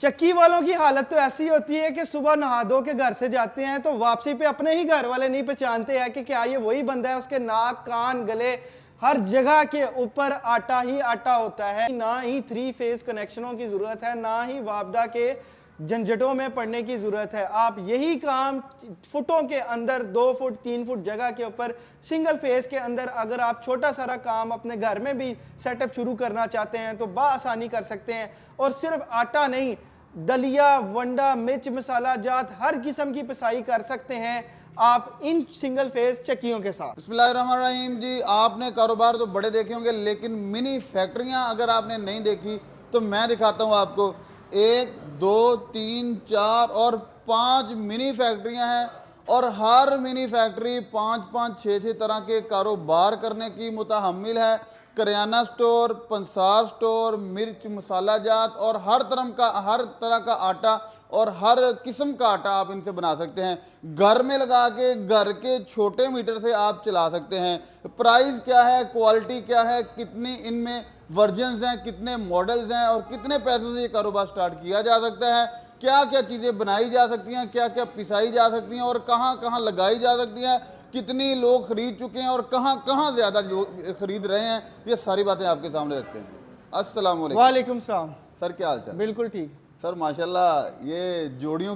चक्की वालों की हालत तो ऐसी होती है कि सुबह नहा धो के घर से जाते हैं तो वापसी पे अपने ही घर वाले नहीं पहचानते हैं कि क्या ये वही बंदा है। उसके नाक, कान, गले, हर जगह के ऊपर आटा ही आटा होता है। ना ही 3 फेज कनेक्शनों की जरूरत है, ना ही वापडा के झंझटों में पड़ने की जरूरत है। आप यही काम फुटों के अंदर 2 फुट 3 फुट जगह के ऊपर सिंगल फेज के अंदर अगर आप छोटा सारा काम अपने घर में भी सेटअप शुरू करना चाहते हैं तो बआसानी कर सकते हैं। और सिर्फ आटा नहीं, दलिया, वंडा, मिर्च मसाला जात हर किस्म की पिसाई कर सकते हैं आप इन सिंगल फेज चक्कियों के साथ। बिस्मिल्लाहिर्रहमानिर्रहीम जी, आपने कारोबार तो बड़े देखे होंगे लेकिन मिनी फैक्ट्रियां अगर आपने नहीं देखी तो मैं दिखाता हूं आपको। 1 2 3 4 और 5 मिनी फैक्ट्रियां हैं और हर मिनी फैक्ट्री 5 6 तरह के कारोबार करने की मुतहम्मिल है। करियाना स्टोर, पंसार स्टोर, मिर्च मसाला जात और हर तरह का आटा और हर किस्म का आटा आप इनसे बना सकते हैं। घर में लगा के घर के छोटे मीटर से आप चला सकते हैं। प्राइस क्या है, क्वालिटी क्या है, कितनी इनमें वर्जन्स हैं, कितने मॉडल्स हैं और कितने पैसों से ये कारोबार स्टार्ट किया जा सकता है, क्या क्या चीज़ें बनाई जा सकती हैं, क्या क्या पिसाई जा सकती हैं और कहाँ कहाँ लगाई जा सकती हैं, कितनी लोग खरीद चुके हैं और कहाँ कहाँ ज़्यादा लोग खरीद रहे हैं, ये सारी बातें आपके सामने रखते हैं। अस्सलाम वालेकुम। वालेकुम सलाम सर, क्या हाल चाल? बिल्कुल ठीक सर माशाल्लाह, ये जोड़ियां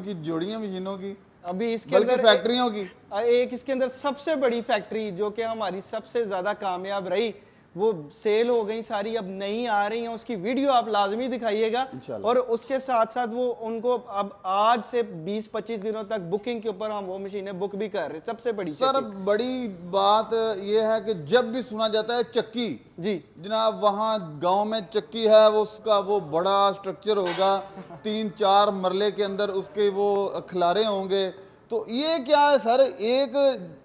मशीनों की, अभी इसके बल्कि अंदर फैक्ट्रियों की एक इसके अंदर सबसे बड़ी फैक्ट्री जो कि हमारी सबसे ज्यादा कामयाब रही वो सेल हो गई सारी, अब नहीं आ रही हैं। उसकी वीडियो आप लाजमी दिखाइएगा और उसके साथ साथ वो उनको अब आज से 20-25 दिनों तक बुकिंग के ऊपर हम वो मशीनें बुक भी कर रहे हैं। सबसे बड़ी सर बड़ी बात ये है कि जब भी सुना जाता है चक्की, जी जनाब, वहाँ गांव में चक्की है, वो उसका वो बड़ा स्ट्रक्चर होगा 3-4 मरले के अंदर उसके वो खिलारे होंगे। तो ये क्या है सर, एक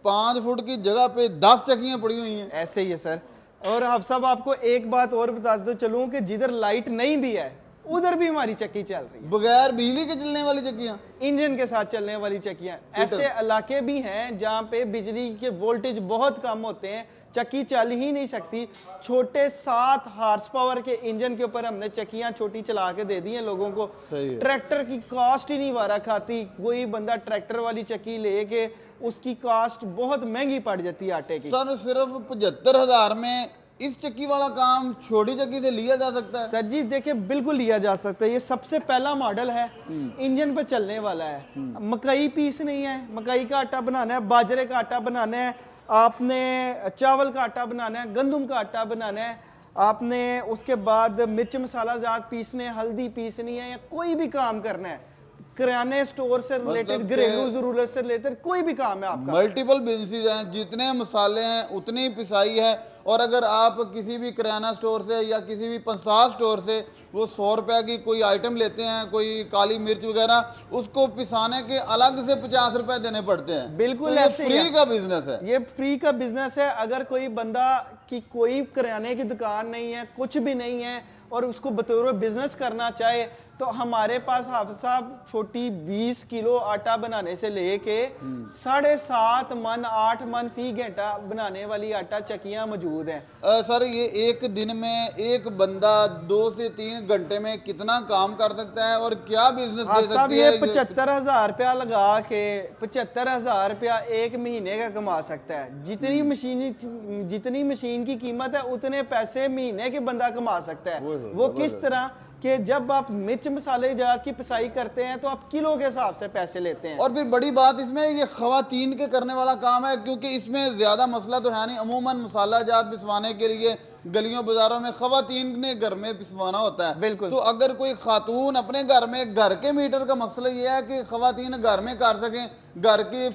5 फुट की जगह पे 10 चक्कियां पड़ी हुई हैं। ऐसे ही है सर। और अब सब आपको एक बात और बता दो चलूं कि जिधर लाइट नहीं भी है उधर भी हमारी चक्की चल रही है, बगैर बिजली के चलने वाली चक्कियां, इंजन के साथ चलने वाली चक्कियां। ऐसे इलाके भी हैं जहां पे बिजली के वोल्टेज बहुत कम होते हैं, चक्की चल ही नहीं सकती। छोटे 7 हार्स पावर के इंजन के ऊपर हमने चक्कियां छोटी चला के दे दी हैं लोगों को। ट्रैक्टर की कॉस्ट ही नहीं वारा खाती। कोई बंदा ट्रैक्टर वाली चक्की लेके उसकी कॉस्ट बहुत महंगी पड़ जाती है आटे की। सर सिर्फ 75,000 में इस चक्की वाला काम छोटी चक्की से लिया जा सकता है? सर जी देखिए, बिल्कुल लिया जा सकता है। ये सबसे पहला मॉडल है, इंजन पे चलने वाला है। मकई पीस नहीं है, मकई का आटा बनाना है, बाजरे का आटा बनाना है, आपने चावल का आटा बनाना है, गंदम का आटा बनाना है, आपने उसके बाद मिर्च मसाला जात पीसने, हल्दी पीसनी है या कोई भी काम करना है, किराने स्टोर से रिलेटेड, घरेलू जरूरत से रिलेटेड कोई भी काम है आपका। मल्टीपल बिजनेस हैं, जितने मसाले हैं उतनी पिसाई है। और अगर आप किसी भी किराना स्टोर से या किसी भी पंसार स्टोर से वो 100 रुपए की कोई आइटम लेते हैं, कोई काली मिर्च वगैरह, उसको पिसाने के अलग से 50 रुपए देने पड़ते हैं। बिल्कुल तो ये ऐसे फ्री का बिजनेस है, ये फ्री का बिजनेस है। अगर कोई बंदा की कोई किराने की दुकान नहीं है, कुछ भी नहीं है और उसको बतौर बिजनेस करना चाहे तो हमारे पास हाफिज साहब छोटी 20 किलो आटा बनाने से लेके 7.5 मन 8 मन फी घंटा बनाने वाली आटा चक्कियां मौजूद हैं। सर ये एक दिन में एक बंदा 2 से 3 घंटे में कितना काम कर सकता है और क्या बिजनेस दे सकती है? 75,000 रुपया लगा के 75,000 रुपया एक महीने का कमा सकता है। जितनी मशीन की कीमत है उतने पैसे महीने के बंदा कमा सकता है। वो किस तरह कि जब आप मिर्च मसाले जात की पिसाई करते हैं तो आप किलो के हिसाब से पैसे लेते हैं। और फिर बड़ी बात इसमें ये खवातीन के करने वाला काम है, क्योंकि इसमें ज्यादा मसला तो है नहीं। अमूमन मसाला जात पिसवाने के लिए गलियों बाजारों में खवातीन ने घर में पिसवाना होता है। बिल्कुल। तो अगर कोई खातून अपने घर में, घर के मीटर का मसला ये है कि खवातीन घर में कर सकें, घर के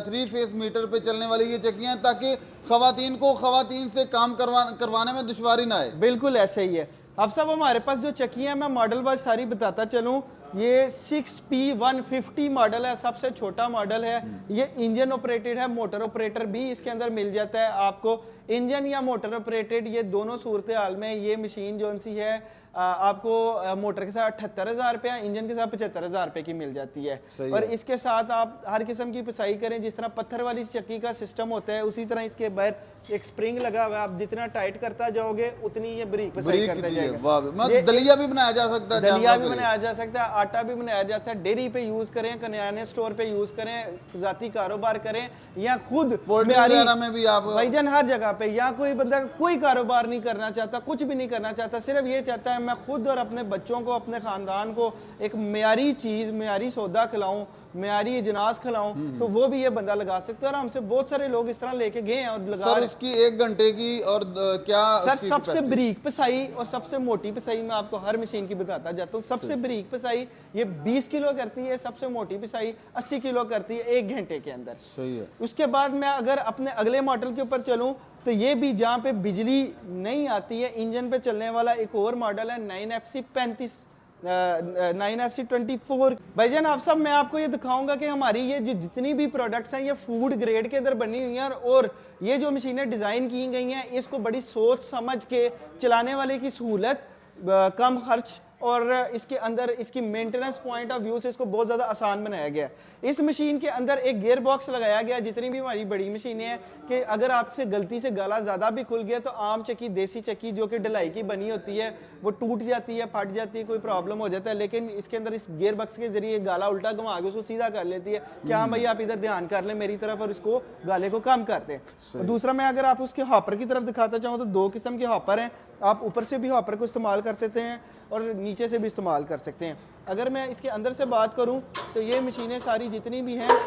3 फेस मीटर पे चलने वाली ये चक्कियां, ताकि खवातीन को खवातीन से काम करवाने में दुश्वारी ना आए। बिल्कुल ऐसे ही है। अब सब हमारे पास जो चक्कियां, मैं मॉडल वाइज सारी बताता चलूं। ये 6P150 मॉडल है, सबसे छोटा मॉडल है। ये इंजन ऑपरेटेड है, मोटर ऑपरेटर भी इसके अंदर मिल जाता है आपको। इंजन या मोटर ऑपरेटेड, ये दोनों सूरत हाल में ये मशीन जो सी है आपको मोटर के साथ 78,000 रुपया, इंजन के साथ 75,000 रुपये की मिल जाती है। सही और है। इसके साथ आप हर किस्म की पिसाई करें, जिस तरह पत्थर वाली चक्की का सिस्टम होता है उसी तरह इसके बाहर एक स्प्रिंग लगा हुआ है, आप जितना टाइट करता जाओगे उतनी ये बारीक पिसाई ब्रेक करता कितनी है, जाएगा। वाह, मतलब दलिया भी बनाया जा सकता है, दलिया जानवरों भी के लिए। बनाया जा सकता है, आटा भी बनाया जा सकता है, डेयरी पे यूज करें, किराने स्टोर पे यूज करें, जाती कारोबार करें, या खुद पोल्ट्री वगैरह में भी आप भाईजान हर जगह पे, या कोई बंदा कोई कारोबार नहीं करना चाहता, कुछ भी नहीं करना चाहता, सिर्फ ये चाहता है मैं खुद और अपने बच्चों को, अपने खानदान को एक मेयारी चीज, मेयारी सौदा खिलाऊं, मेयारी इजनास खिलाऊं, तो वो भी ये बंदा लगा सकता है। और हमसे बहुत सारे लोग इस तरह लेके गए हैं और लगा सर रहे हैं। उसकी 1 घंटे की और क्या सर उसकी सबसे capacity? बारीक पिसाई और सबसे मोटी पिसाई मैं आपको हर मशीन की बताता जाता हूँ। सबसे बारीक पिसाई ये 20 किलो करती है, सबसे मोटी पिसाई 80 किलो करती है 1 घंटे के अंदर। सही है। उसके बाद मैं अगर अपने अगले मॉडल के ऊपर चलूं तो ये भी जहाँ पे बिजली नहीं आती है, इंजन पे चलने वाला एक और मॉडल है 9FC 35 9FC 24। भाईजान आप सब मैं आपको ये दिखाऊंगा कि हमारी ये जो जितनी भी प्रोडक्ट्स हैं ये फूड ग्रेड के अंदर बनी हुई हैं, और ये जो मशीनें डिज़ाइन की गई हैं इसको बड़ी सोच समझ के चलाने वाले की सहूलत, कम खर्च, और इसके अंदर इसकी मेंटेनेंस पॉइंट ऑफ व्यू से इसको बहुत ज़्यादा आसान बनाया गया है। इस मशीन के अंदर एक गियर बॉक्स लगाया गया, जितनी भी हमारी बड़ी मशीनें हैं, कि अगर आपसे गलती से गाला ज़्यादा भी खुल गया तो आम चक्की, देसी चक्की जो कि ढलाई की बनी होती है वो टूट जाती है, फट जाती है, कोई प्रॉब्लम हो जाता है, लेकिन इसके अंदर इस गियर बॉक्स के जरिए गाला उल्टा घुमा के उसको सीधा कर लेती है कि हाँ भाई आप इधर ध्यान कर लें मेरी तरफ और इसको गाले को कम कर दें। और दूसरा मैं अगर आप उसके हॉपर की तरफ दिखाता चाहूँ तो 2 किस्म के हॉपर हैं, आप ऊपर से भी हॉपर को इस्तेमाल कर सकते हैं और नीचे से भी इस्तेमाल कर सकते हैं। अगर मैं इसके अंदर से बात करूं तो ये मशीनें सारी जितनी भी हैं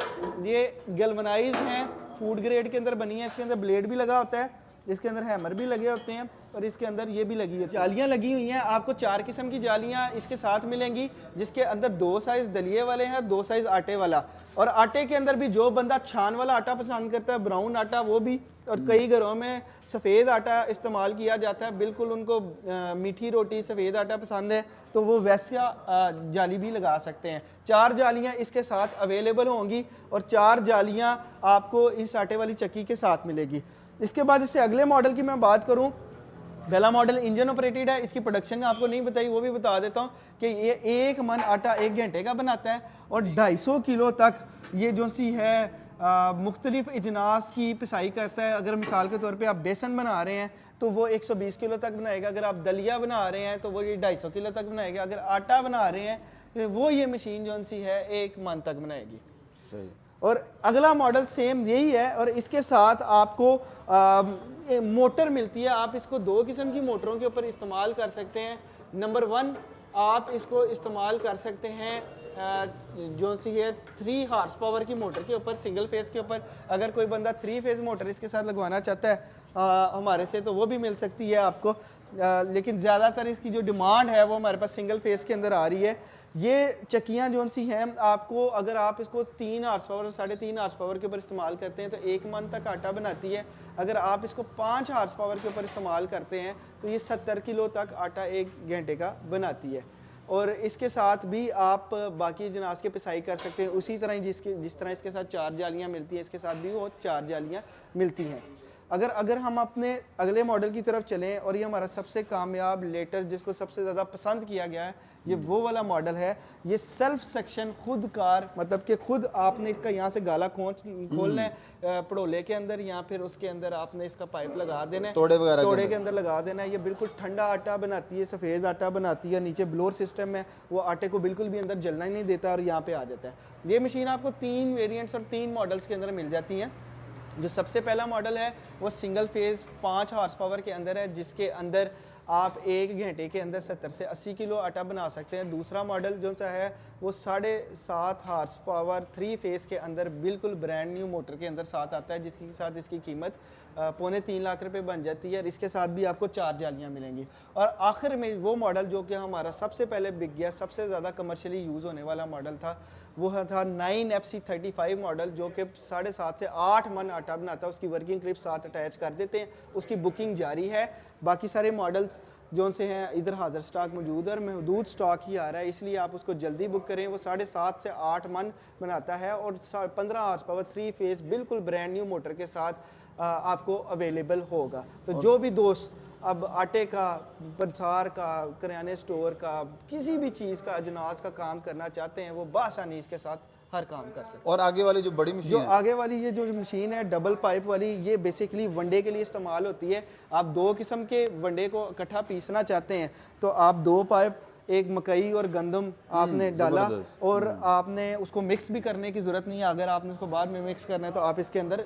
ये गैल्वनाइज्ड हैं, फूड ग्रेड के अंदर बनी है। इसके अंदर ब्लेड भी लगा होता है, इसके अंदर हैमर भी लगे होते हैं, और इसके अंदर ये भी लगी है, जालियाँ लगी हुई हैं। आपको 4 किस्म की जालियाँ इसके साथ मिलेंगी, जिसके अंदर 2 साइज़ दलिए वाले हैं, 2 साइज़ आटे वाला। और आटे के अंदर भी जो बंदा छान वाला आटा पसंद करता है, ब्राउन आटा, वो भी, और कई घरों में सफ़ेद आटा इस्तेमाल किया जाता है, बिल्कुल उनको मीठी रोटी सफ़ेद आटा पसंद है तो वो वैसा जाली भी लगा सकते हैं। 4 जालियाँ इसके साथ अवेलेबल होंगी और 4 जालियाँ आपको इस आटे वाली चक्की के साथ मिलेगी। इसके बाद इससे अगले मॉडल की मैं बात करूं, पहला मॉडल इंजन ऑपरेटेड है, इसकी प्रोडक्शन आपको नहीं बताई, वो भी बता देता हूं कि ये 1 मन आटा 1 घंटे का बनाता है और 250 किलो तक ये जो सी है मुख्तलिफ इजनास की पिसाई करता है। अगर मिसाल के तौर पे आप बेसन बना रहे हैं तो वो 120 किलो तक बनाएगा, अगर आप दलिया बना रहे हैं तो वो ये 250 किलो तक बनाएगा, अगर आटा बना रहे हैं तो वो ये मशीन जो सी है 1 मन तक बनाएगी। सही। और अगला मॉडल सेम यही है, और इसके साथ आपको मोटर मिलती है। आप इसको 2 किस्म की मोटरों के ऊपर इस्तेमाल कर सकते हैं। नंबर 1 आप इसको इस्तेमाल कर सकते हैं जो सी है 3 हार्स पावर की मोटर के ऊपर, सिंगल फेस के ऊपर। अगर कोई बंदा 3 फेज मोटर इसके साथ लगवाना चाहता है हमारे से तो वो भी मिल सकती है आपको, लेकिन ज़्यादातर इसकी जो डिमांड है वो हमारे पास सिंगल फेस के अंदर आ रही है। ये चक्कियाँ जो सी हैं आपको, अगर आप इसको 3 हार्स पावर, 3.5 हार्स पावर के ऊपर इस्तेमाल करते हैं तो 1 मन तक आटा बनाती है। अगर आप इसको 5 हार्स पावर के ऊपर इस्तेमाल करते हैं तो ये 70 किलो तक आटा 1 घंटे का बनाती है। और इसके साथ भी आप बाकी जनास के पिसाई कर सकते हैं उसी तरह ही जिस तरह इसके साथ 4 जालियाँ मिलती हैं, इसके साथ भी वो 4 जालियाँ मिलती हैं। अगर हम अपने अगले मॉडल की तरफ चलें, और ये हमारा सबसे कामयाब लेटेस्ट जिसको सबसे ज़्यादा पसंद किया गया है, ये वो वाला मॉडल है। ये सेल्फ सेक्शन खुद कार, मतलब कि खुद आपने इसका यहाँ से गाला खोलना है पड़ोले के अंदर, या फिर उसके अंदर आपने इसका पाइप लगा देना है, तोड़े के अंदर लगा देना है। ये बिल्कुल ठंडा आटा बनाती है, सफ़ेद आटा बनाती है, नीचे ब्लोअर सिस्टम है, वो आटे को बिल्कुल भी अंदर जलना ही नहीं देता और यहाँ पे आ जाता है। ये मशीन आपको 3 वेरिएंट्स और 3 मॉडल्स के अंदर मिल जाती हैं। जो सबसे पहला मॉडल है वो सिंगल फेज 5 हार्स पावर के अंदर है, जिसके अंदर आप 1 घंटे के अंदर 70 से 80 किलो आटा बना सकते हैं। दूसरा मॉडल जो सा है वो 7.5 हार्स पावर 3 फेज के अंदर बिल्कुल ब्रांड न्यू मोटर के अंदर साथ आता है, जिसके साथ इसकी कीमत 3.25 लाख रुपए बन जाती है, और इसके साथ भी आपको 4 जालियाँ मिलेंगी। और आखिर में वो मॉडल जो कि हमारा सबसे पहले बिक गया, सबसे ज़्यादा कमर्शियली यूज़ होने वाला मॉडल था, वो था 9FC 35 मॉडल, जो कि 7.5 से 8 मन आटा बनाता है। उसकी वर्किंग क्लिप साथ अटैच कर देते हैं, उसकी बुकिंग जारी है। बाकी सारे मॉडल्स जो से हैं इधर हाज़िर स्टॉक मौजूद है और महदूद स्टॉक ही आ रहा है, इसलिए आप उसको जल्दी बुक करें। वो 7.5 से 8 मन बनाता है और 15 हार्स पावर 3 फेज बिल्कुल ब्रांड न्यू मोटर के साथ आपको अवेलेबल होगा। तो जो भी दोस्त अब आटे का, बाजार का, किराने स्टोर का, किसी भी चीज़ का, अजनास का काम करना चाहते हैं वो बआसानी इसके साथ हर काम कर सकते हैं। और आगे वाली जो बड़ी मशीन जो है, आगे वाली ये जो मशीन है डबल पाइप वाली, ये बेसिकली वनडे के लिए इस्तेमाल होती है। आप दो किस्म के वनडे को इकट्ठा पीसना चाहते हैं तो आप दो पाइप, एक मकई और गंदम आपने डाला जबरदस्त। और आपने उसको मिक्स भी करने की ज़रूरत नहीं है। अगर आपने उसको बाद में मिक्स करना है तो आप इसके अंदर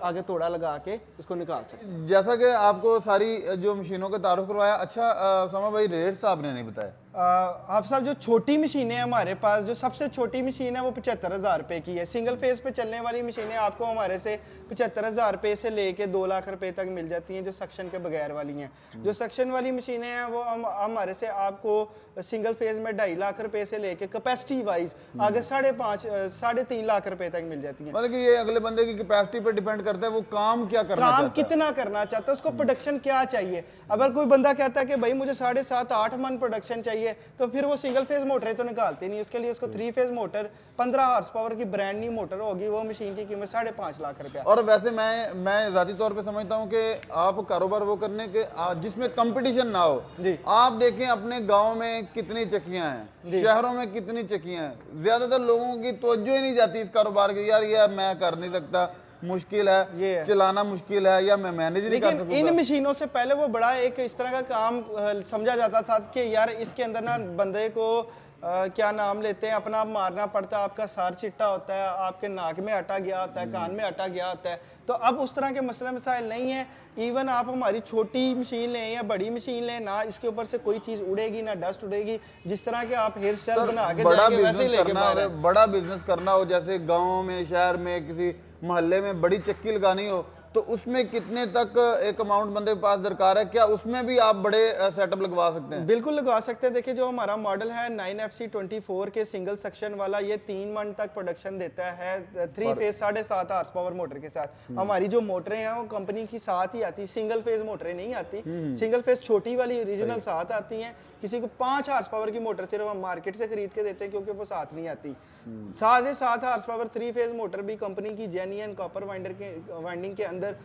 आगे तोड़ा लगा के उसको निकाल सकते हैं। जैसा कि आपको सारी जो मशीनों का तारुफ करवाया। अच्छा समा भाई, रेट्स आपने नहीं बताया। आप साहब जो छोटी मशीनें हैं हमारे पास, जो सबसे छोटी मशीन है वो 75,000 रुपए की है। सिंगल फेस पे चलने वाली मशीनें आपको हमारे से 75,000 रुपए से लेके 2 लाख रुपए तक मिल जाती हैं, जो सक्शन के बगैर वाली हैं। जो सक्शन वाली मशीनें हैं वो हमारे से आपको सिंगल फेज में 2.5 लाख रुपए से लेके कैपेसिटी वाइज आगे 3.5 लाख रुपए तक मिल जाती हैं। मतलब कि ये अगले बंदे की कैपेसिटी पे डिपेंड करता है, वो काम क्या करना काम चाहता है। कितना करना चाहता है, उसको प्रोडक्शन क्या चाहिए। अगर कोई बंदा कहता है कि भाई मुझे 7.5-8 मन प्रोडक्शन चाहिए, तो फिर वो सिंगल फेज मोटर तो निकालते नहीं। उसके लिए उसको 3 फेज मोटर 15 हॉर्स पावर की ब्रांड न्यू मोटर होगी, वो मशीन की कीमत 5.5 लाख रुपया। और वैसे मैं जाती तौर पे समझता हूँ कि आप कारोबार वो करने के जिसमें कंपटीशन ना हो। जी। आप देखें अपने गांव में कितनी चक्कियां हैं, शहरों में कितनी चक्कियां हैं, ज्यादातर लोगों की तवज्जो ही नहीं जाती इस कारोबार की। यार ये मैं कर नहीं सकता, मुश्किल ये है, है। चलाना मुश्किल है, या मैं मैनेज नहीं कर लेकिन सकूंगा। इन मशीनों से पहले वो बड़ा एक इस तरह का काम समझा जाता था कि यार इसके अंदर ना बंदे को क्या नाम लेते हैं, अपना मारना पड़ता है, आपका सार चिट्टा होता है, आपके नाक में अटा गया होता है, कान में अटा गया होता है। तो अब उस तरह के मसले मसाइल नहीं है। इवन आप हमारी छोटी मशीन लें या बड़ी मशीन लें ना, इसके ऊपर से कोई चीज़ उड़ेगी ना डस्ट उड़ेगी। जिस तरह के आप हेयर स्टाइल बना के बड़ा जाएंगे वैसे ही बिजनेस लेके करना बाहर हो, हैं। बड़ा बिजनेस करना हो, जैसे गांव में, शहर में, किसी मोहल्ले में बड़ी चक्की लगानी हो, तो उसमें कितने तक एक अमाउंट बंदे के पास दरकार है? क्या उसमें भी आप बड़े सेटअप लगवा सकते हैं? बिल्कुल लगवा सकते हैं। देखिए जो हमारा मॉडल है 9FC24 के सिंगल सेक्शन वाला, ये 3 मन तक प्रोडक्शन देता है 3 फेज 7.5 हॉर्स पावर मोटर के साथ। हमारी जो मोटरें हैं वो कंपनी की साथ ही आती, सिंगल फेज मोटरें नहीं आती। सिंगल फेज छोटी वाली ओरिजिनल साथ आती हैं। किसी को 5 हॉर्स पावर की मोटर सिर्फ हम मार्केट से खरीद के देते हैं क्योंकि वो साथ नहीं आती। 7.5 हॉर्स पावर 3 फेज मोटर भी कंपनी की जेन्युइन कॉपर वाइंडिंग के अंदर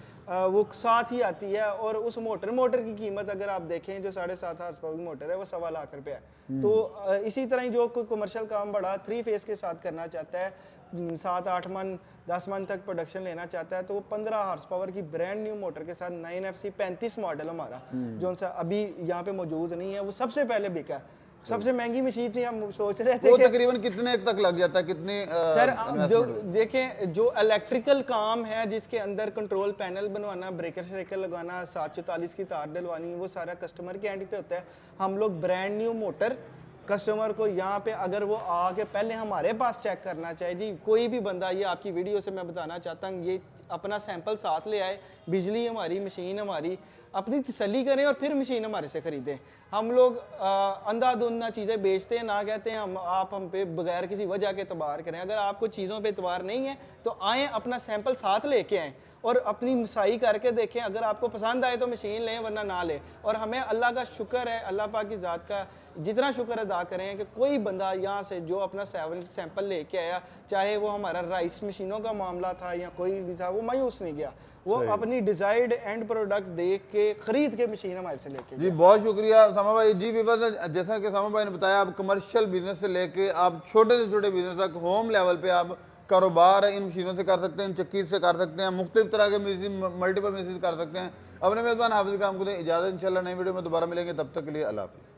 वो साथ ही आती है। और उस मोटर की कीमत अगर आप देखें जो 7.5 हॉर्स पावर की मोटर है वो 1.25 लाख रुपया है। तो इसी तरह ही जो कोई कमर्शियल काम बड़ा 3 फेज के साथ करना चाहता है, 7-8 मन 10 मन तक प्रोडक्शन लेना चाहता है, तो वो 15 हॉर्स पावर की ब्रांड न्यू मोटर के साथ 9FC35 मॉडल हमारा जो सा अभी यहाँ पे मौजूद नहीं है, वो सबसे पहले बिका है। सबसे महंगी मशीन थी। हम सोच रहे थे वो कि तकरीबन कितने तक लग जाता है? कितने सर जो देखें जो इलेक्ट्रिकल काम है जिसके अंदर कंट्रोल पैनल बनवाना, ब्रेकर श्रेकर लगाना, 744 की तार डलवानी, वो सारा कस्टमर के एंड पे होता है। हम लोग ब्रांड न्यू मोटर कस्टमर को यहाँ पे अगर वो आके पहले हमारे पास चेक करना चाहे, जी कोई भी बंदा, ये आपकी वीडियो से मैं बताना चाहता हूँ, ये अपना सैंपल साथ ले आए, बिजली हमारी, मशीन हमारी, अपनी तसल्ली करें और फिर मशीन हमारे से ख़रीदें। हम लोग अंधाधुंध चीज़ें बेचते हैं, ना कहते हैं हम पे बगैर किसी वजह के एतबार करें। अगर आपको चीज़ों पे एतबार नहीं है तो आएँ, अपना सैंपल साथ लेके आएँ और अपनी मिसाई करके देखें। अगर आपको पसंद आए तो मशीन लें वरना ना लें। और हमें अल्लाह का शुक्र है, अल्लाह पाक की ज़ात का जितना शुक्र अदा करें कि कोई बंदा यहाँ से जो अपना सैंपल लेके आया, चाहे वो हमारा राइस मशीनों का मामला था या कोई भी था, वो मायूस नहीं गया। वो अपनी डिजायर्ड एंड प्रोडक्ट देख के खरीद के मशीन हमारे से लेके जी बहुत शुक्रिया सामा भाई। जी विवाद, जैसा कि सामा भाई ने बताया, आप कमर्शियल बिजनेस से लेके आप छोटे से छोटे बिजनेस तक होम लेवल पे आप कारोबार इन मशीनों से कर सकते हैं, इन चक्की से कर सकते हैं, मुख्तलिफ तरह के मल्टीपल मशीन कर सकते हैं। अपने मेज़बान हाफिज़ काम को दें इजाज़त। इंशाल्लाह नई वीडियो में दोबारा मिलेंगे, तब तक के लिए अल्लाह हाफिज़।